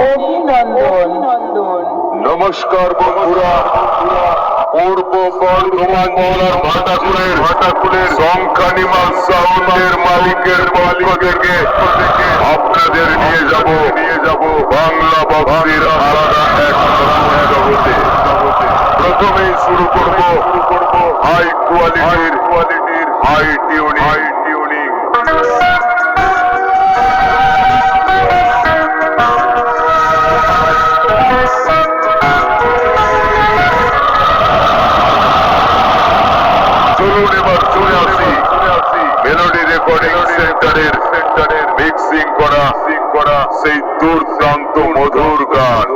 অভিনন্দন। নমস্কার বন্ধুরা, পূর্ব বর্ধমান জেলার ভাটাকুলের সংখ্যানিমা সাউন্ডের মালিকের পক্ষ থেকে আপনাদের নিয়ে যাব বাংলা বক্সের আলাদা এক জগতে। প্রথমেই শুরু করব হাই কোয়ালিটির হাই টিউনিং। চলুন এবার চলে আসি মেলোডি রেকর্ডিং সেন্টারের মিক্সিং করা সেই দুর্দান্ত মধুর গান।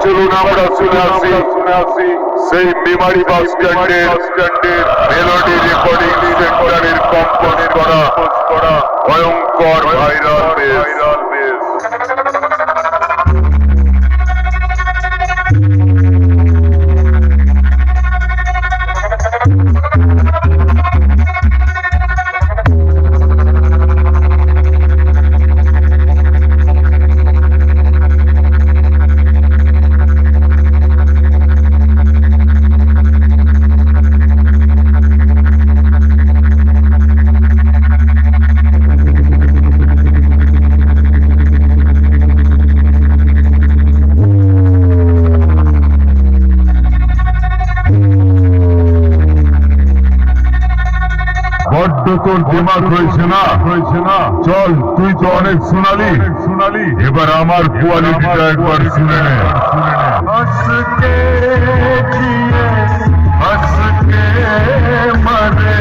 চলুন আমরা শুনে আসি সেই মেমারি বাস স্ট্যান্ডের মেলোডি রেকর্ডিং সেন্টারের কম্পোজ করা ভয়ঙ্কর ভাইরাল বেস। বড্ড তোর দিমাগ হয়েছে না, চল তুই তো অনেক শোনালি, এবার আমার কোয়ালিটিটা একবার শুনে নে। হসকে জিয়ে হসকে মরে